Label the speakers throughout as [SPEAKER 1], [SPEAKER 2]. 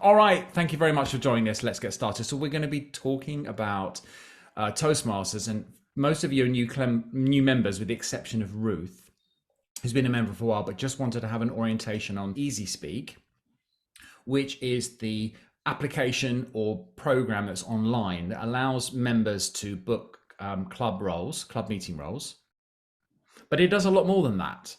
[SPEAKER 1] All right, thank you very much for joining us. Let's get started. So we're going to be talking about Toastmasters, and most of you are new members, with the exception of Ruth, who's been a member for a while, but just wanted to have an orientation on EasySpeak, which is the application or program that's online that allows members to book club meeting roles. But it does a lot more than that.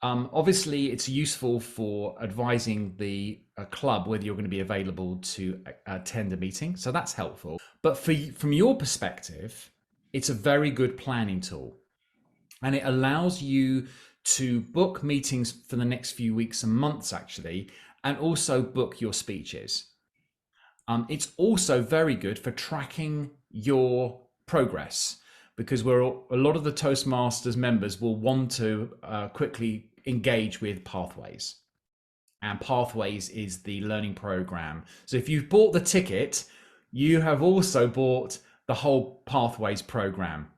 [SPEAKER 1] Obviously, it's useful for advising the club whether you're going to be available to attend a meeting. So that's helpful. But from your perspective, it's a very good planning tool. And it allows you to book meetings for the next few weeks and months, actually, and also book your speeches. It's also very good for tracking your progress, because a lot of the Toastmasters members will want to quickly engage with Pathways. And Pathways is the learning program. So if you've bought the ticket, you have also bought the whole Pathways program.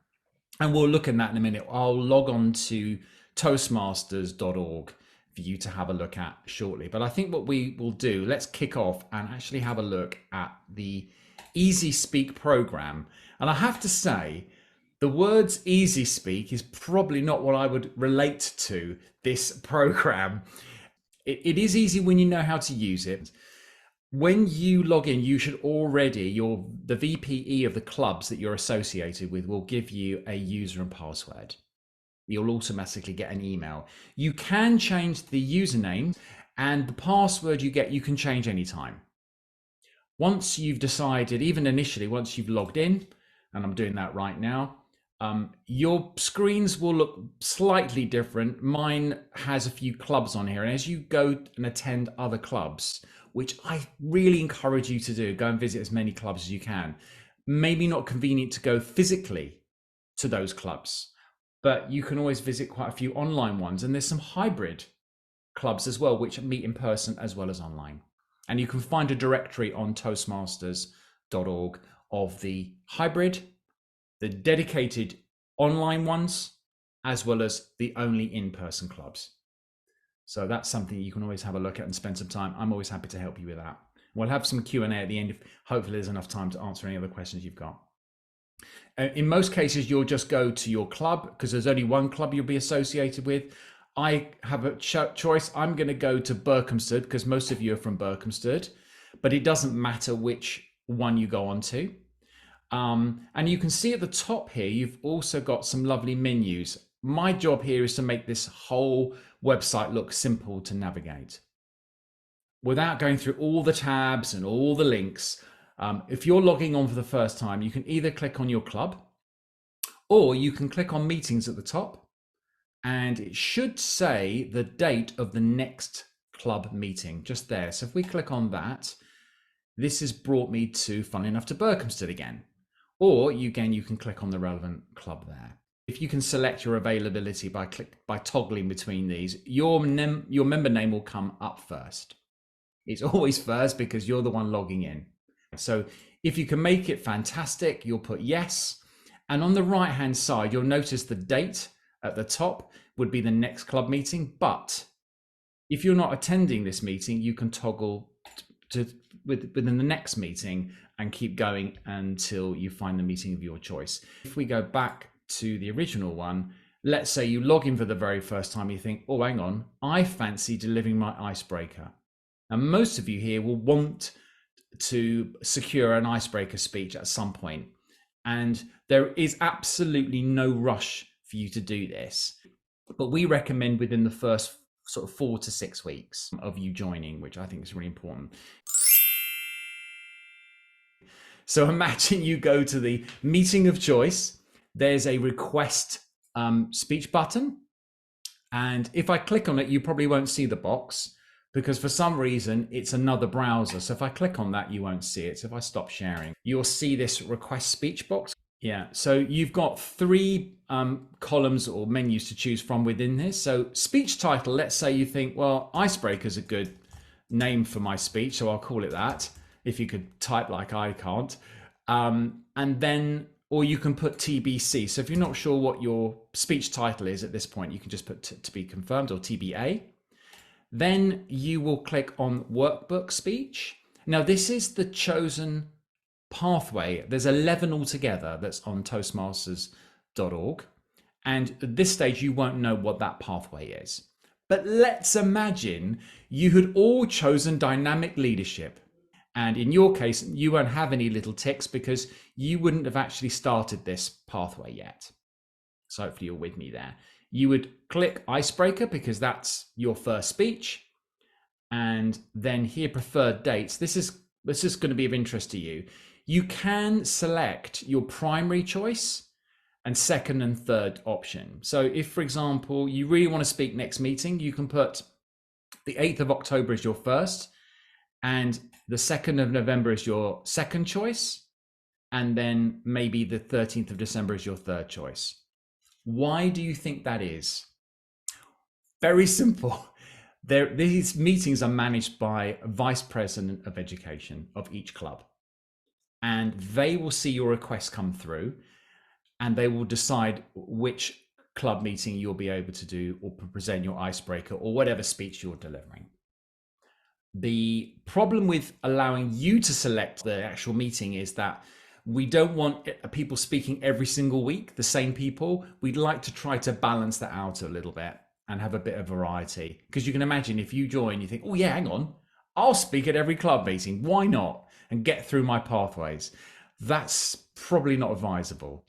[SPEAKER 1] And we'll look at that in a minute. I'll log on to toastmasters.org for you to have a look at shortly. But I think what we will do, let's kick off and actually have a look at the EasySpeak program. And I have to say, the words EasySpeak is probably not what I would relate to this program. It is easy when you know how to use it. When you log in, you should already, the VPE of the clubs that you're associated with will give you a user and password. You'll automatically get an email. You can change the username, and the password you get, you can change anytime. Once you've decided, even initially, once you've logged in, and I'm doing that right now, your screens will look slightly different. Mine has a few clubs on here, and as you go and attend other clubs, which I really encourage you to do, go and visit as many clubs as you can. Maybe not convenient to go physically to those clubs, but you can always visit quite a few online ones, and there's some hybrid clubs as well, which meet in person as well as online. And you can find a directory on toastmasters.org of the hybrid, the dedicated online ones, as well as the only in-person clubs. So that's something you can always have a look at and spend some time. I'm always happy to help you with that. We'll have some Q&A at the end if hopefully there's enough time to answer any other questions you've got. In most cases, you'll just go to your club, because there's only one club you'll be associated with. I have a choice. I'm going to go to Berkhamsted, because most of you are from Berkhamsted, but it doesn't matter which one you go on to. And you can see at the top here, you've also got some lovely menus. My job here is to make this whole website look simple to navigate without going through all the tabs and all the links. If you're logging on for the first time, you can either click on your club, or you can click on meetings at the top, and it should say the date of the next club meeting just there. So if we click on that, this has brought me to, funnily enough, to Berkhamsted again. Or you can click on the relevant club there. If you can select your availability by toggling between these, your member name will come up first. It's always first because you're the one logging in. So if you can make it, fantastic, you'll put yes. And on the right hand side, you'll notice the date at the top would be the next club meeting. But if you're not attending this meeting, you can toggle within the next meeting and keep going until you find the meeting of your choice. If we go back to the original one, let's say you log in for the very first time, you think, oh, hang on, I fancy delivering my icebreaker. And most of you here will want to secure an icebreaker speech at some point. And there is absolutely no rush for you to do this. But we recommend within the first sort of 4 to 6 weeks of you joining, which I think is really important. So imagine you go to the meeting of choice. There's a request speech button. And if I click on it, you probably won't see the box because for some reason it's another browser. So if I click on that, you won't see it. So if I stop sharing, you'll see this request speech box. Yeah, so you've got 3 columns or menus to choose from within this. So speech title, let's say you think, well, icebreaker is a good name for my speech, so I'll call it that. If you could type like I can't. And then, or you can put TBC. So if you're not sure what your speech title is at this point, you can just put to be confirmed or TBA. Then you will click on workbook speech. Now, this is the chosen pathway. There's 11 altogether that's on toastmasters.org. And at this stage, you won't know what that pathway is. But let's imagine you had all chosen dynamic leadership. And in your case, you won't have any little ticks because you wouldn't have actually started this pathway yet. So hopefully you're with me there. You would click icebreaker because that's your first speech. And then here, preferred dates. This is going to be of interest to you. You can select your primary choice and second and third option. So if, for example, you really want to speak next meeting, you can put the 8th of October as your first, and the 2nd of November is your second choice, and then maybe the 13th of December is your third choice. Why do you think that is? Very simple. These meetings are managed by a vice president of education of each club, and they will see your request come through, and they will decide which club meeting you'll be able to do or present your icebreaker or whatever speech you're delivering. The problem with allowing you to select the actual meeting is that we don't want people speaking every single week, the same people. We'd like to try to balance that out a little bit and have a bit of variety. Because you can imagine if you join, you think, oh yeah, hang on, I'll speak at every club meeting. Why not? And get through my pathways. That's probably not advisable.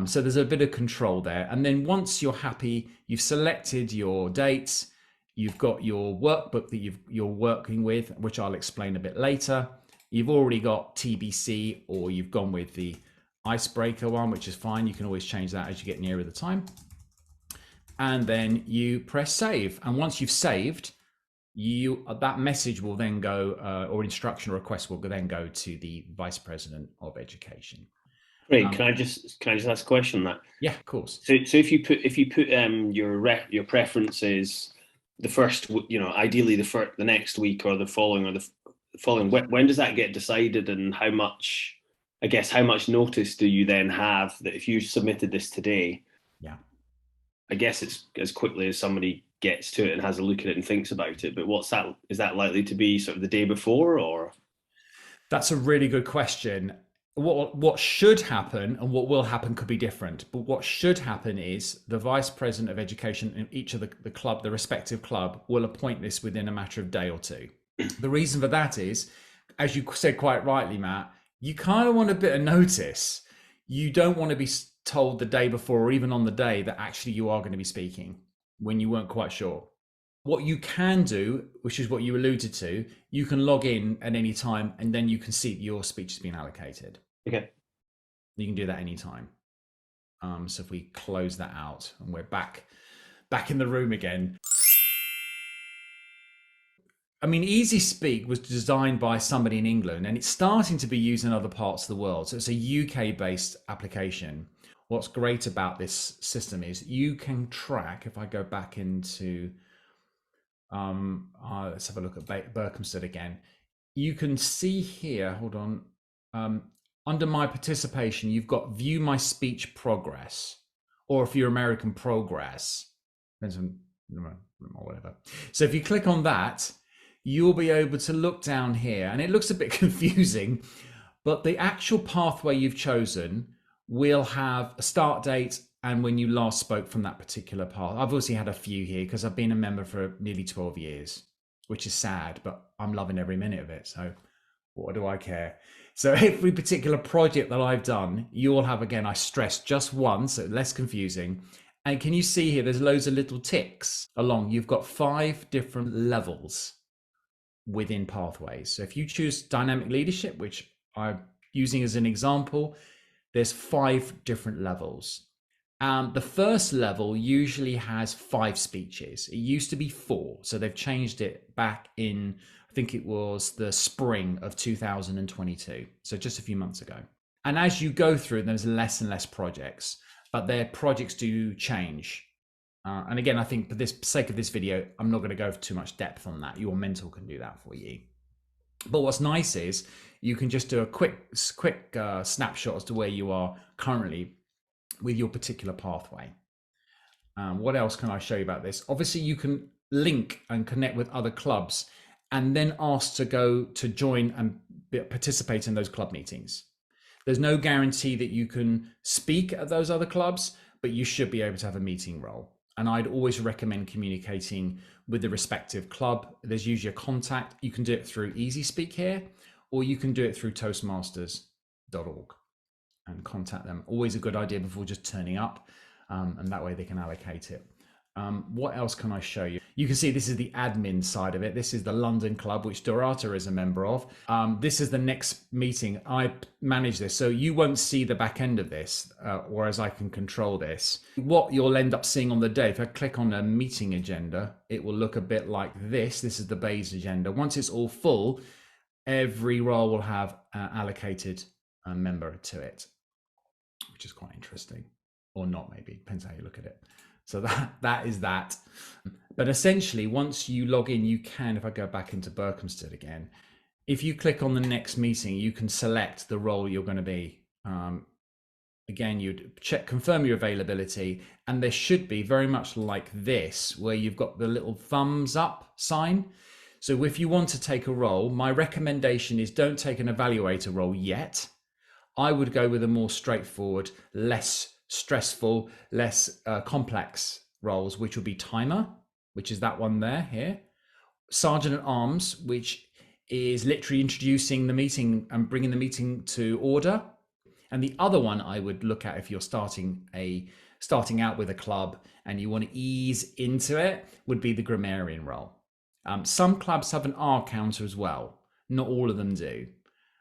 [SPEAKER 1] So there's a bit of control there. And then once you're happy, you've selected your dates, you've got your workbook that you're working with, which I'll explain a bit later. You've already got TBC, or you've gone with the icebreaker one, which is fine. You can always change that as you get nearer the time. And then you press save. And once you've saved, that message will then go, or instruction request will then go to the Vice President of Education.
[SPEAKER 2] Great. Can I just ask a question on that?
[SPEAKER 1] Yeah, of course.
[SPEAKER 2] So if you put your preferences, the first, ideally the next week or the following when does that get decided, and how much notice do you then have that if you submitted this today?
[SPEAKER 1] Yeah,
[SPEAKER 2] I guess it's as quickly as somebody gets to it and has a look at it and thinks about it. But is that likely to be sort of the day before, or?
[SPEAKER 1] that's a really good question. What should happen and what will happen could be different. But what should happen is the Vice President of Education in each of the respective club, will appoint this within a matter of day or two. The reason for that is, as you said quite rightly, Matt, you kind of want a bit of notice. You don't want to be told the day before or even on the day that actually you are going to be speaking when you weren't quite sure. What you can do, which is what you alluded to, you can log in at any time and then you can see that your speech has been allocated.
[SPEAKER 2] Okay.
[SPEAKER 1] You can do that anytime. So if we close that out and we're back in the room again. I mean, EasySpeak was designed by somebody in England and it's starting to be used in other parts of the world. So it's a UK-based application. What's great about this system is you can track, if I go back into, let's have a look at Berkhamsted again. You can see here, hold on, under my participation, you've got view my speech progress, or if you're American, progress, depends on whatever. So if you click on that, you'll be able to look down here, and it looks a bit confusing, but the actual pathway you've chosen will have a start date and when you last spoke from that particular path. I've obviously had a few here because I've been a member for nearly 12 years, which is sad, but I'm loving every minute of it. So what do I care? So every particular project that I've done, you'll have, again, I stress just one, so less confusing. And can you see here, there's loads of little ticks along. You've got 5 different levels within pathways. So if you choose dynamic leadership, which I'm using as an example, there's 5 different levels. The first level usually has 5 speeches. It used to be 4, so they've changed it back in, I think it was the spring of 2022, so just a few months ago. And as you go through, there's less and less projects, but their projects do change. And again, I think for the sake of this video, I'm not going to go for too much depth on that. Your mentor can do that for you. But what's nice is you can just do a quick snapshot as to where you are currently with your particular pathway. What else can I show you about this? Obviously, you can link and connect with other clubs. and then asked to go to join and participate in those club meetings. There's no guarantee that you can speak at those other clubs, but you should be able to have a meeting role. And I'd always recommend communicating with the respective club. There's usually a contact. You can do it through EasySpeak here, or you can do it through Toastmasters.org and contact them. Always a good idea before just turning up, and that way they can allocate it. What else can I show you? You can see this is the admin side of it. This is the London Club, which Dorata is a member of. This is the next meeting. I manage this, so you won't see the back end of this, whereas I can control this. What you'll end up seeing on the day, if I click on a meeting agenda, it will look a bit like this. This is the beige agenda. Once it's all full, every role will have allocated a member to it, which is quite interesting, or not maybe, depends how you look at it. So that is that. But essentially, once you log in, you can, if I go back into Berkhamsted again, if you click on the next meeting, you can select the role you're going to be. Again, you'd confirm your availability, and there should be very much like this, where you've got the little thumbs up sign. So if you want to take a role, my recommendation is don't take an evaluator role yet. I would go with a more straightforward, less stressful, less complex roles, which will be timer, which is that one there here, sergeant at arms, which is literally introducing the meeting and bringing the meeting to order. And the other one I would look at if you're starting out with a club and you want to ease into it would be the grammarian role. Some clubs have an R counter as well. Not all of them do.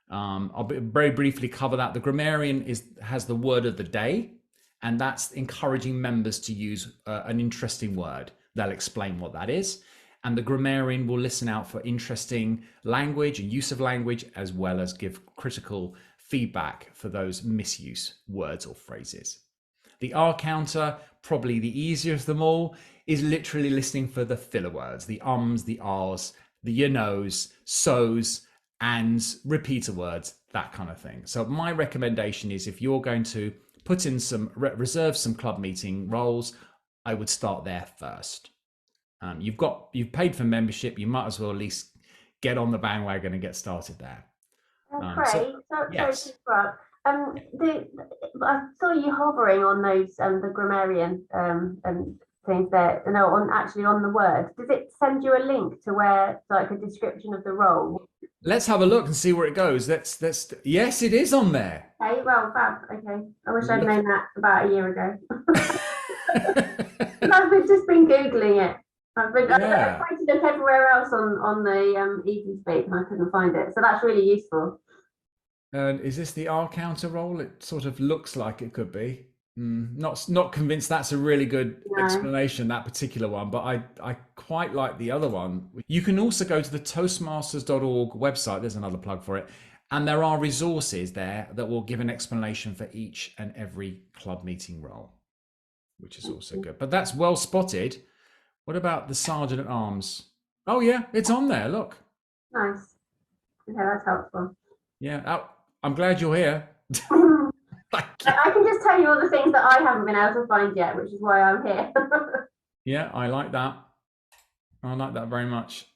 [SPEAKER 1] I'll very briefly cover that. The grammarian has the word of the day, and that's encouraging members to use an interesting word. They'll explain what that is. And the grammarian will listen out for interesting language and use of language, as well as give critical feedback for those misuse words or phrases. The R counter, probably the easier of them all, is literally listening for the filler words, the ums, the ahs, the you knows, so's, and repeater words, that kind of thing. So my recommendation is if you're going to put in reserve some club meeting roles, I would start there first. You've paid for membership, you might as well at least get on the bandwagon and get started there.
[SPEAKER 3] Sorry to interrupt. I saw you hovering on those the grammarian things there. No, on the word. Does it send you a link to where like a description of the role?
[SPEAKER 1] Let's have a look and see where it goes. Yes, it is on there.
[SPEAKER 3] Okay, well, fab. Okay, I wish I'd known that about a year ago. I've just been googling it. I've tried to look everywhere else on the EasySpeak and I couldn't find it. So that's really useful.
[SPEAKER 1] And is this the R counter role? It sort of looks like it could be. Not convinced that's a really good explanation, that particular one, but I quite like the other one. You can also go to the Toastmasters.org website. There's another plug for it. And there are resources there that will give an explanation for each and every club meeting role, which is also good. But that's well spotted. What about the sergeant at arms? Oh yeah, it's on there. Look.
[SPEAKER 3] Nice. Okay, that's helpful.
[SPEAKER 1] Yeah. I'm glad you're here.
[SPEAKER 3] I can just tell you all the things that I haven't been able to find yet, which is why I'm here.
[SPEAKER 1] Yeah, I like that. I like that very much.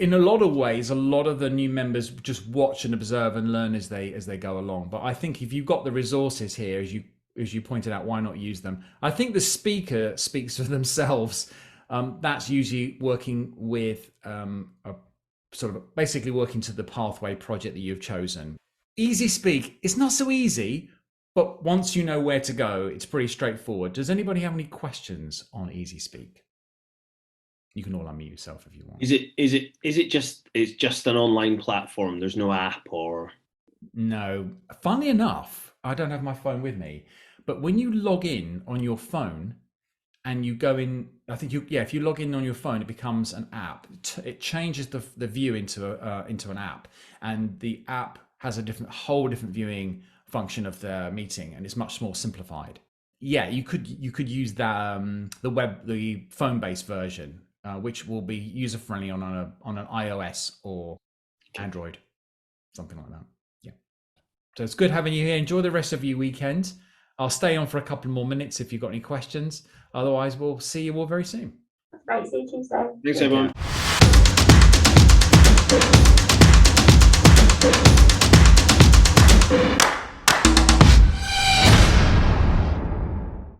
[SPEAKER 1] In a lot of ways, a lot of the new members just watch and observe and learn as they go along. But I think if you've got the resources here, as you pointed out, why not use them? I think the speaker speaks for themselves. That's usually working with a sort of basically working to the pathway project that you've chosen. EasySpeak, it's not so easy, but once you know where to go, it's pretty straightforward. Does anybody have any questions on EasySpeak? You can all unmute yourself if you want.
[SPEAKER 2] It's just an online platform? There's no app or? No.
[SPEAKER 1] Funnily enough, I don't have my phone with me, but when you log in on your phone and you go in, I think if you log in on your phone, it becomes an app. It changes the view into an app, and the app has a whole different viewing function of the meeting, and it's much more simplified. Yeah, you could use the phone-based version, which will be user-friendly on an iOS or Android, something like that. Yeah. So it's good having you here. Enjoy the rest of your weekend. I'll stay on for a couple more minutes if you've got any questions. Otherwise, we'll see you all very soon.
[SPEAKER 3] That's great. See you Tuesday.
[SPEAKER 2] Thanks, everyone.
[SPEAKER 3] Bye.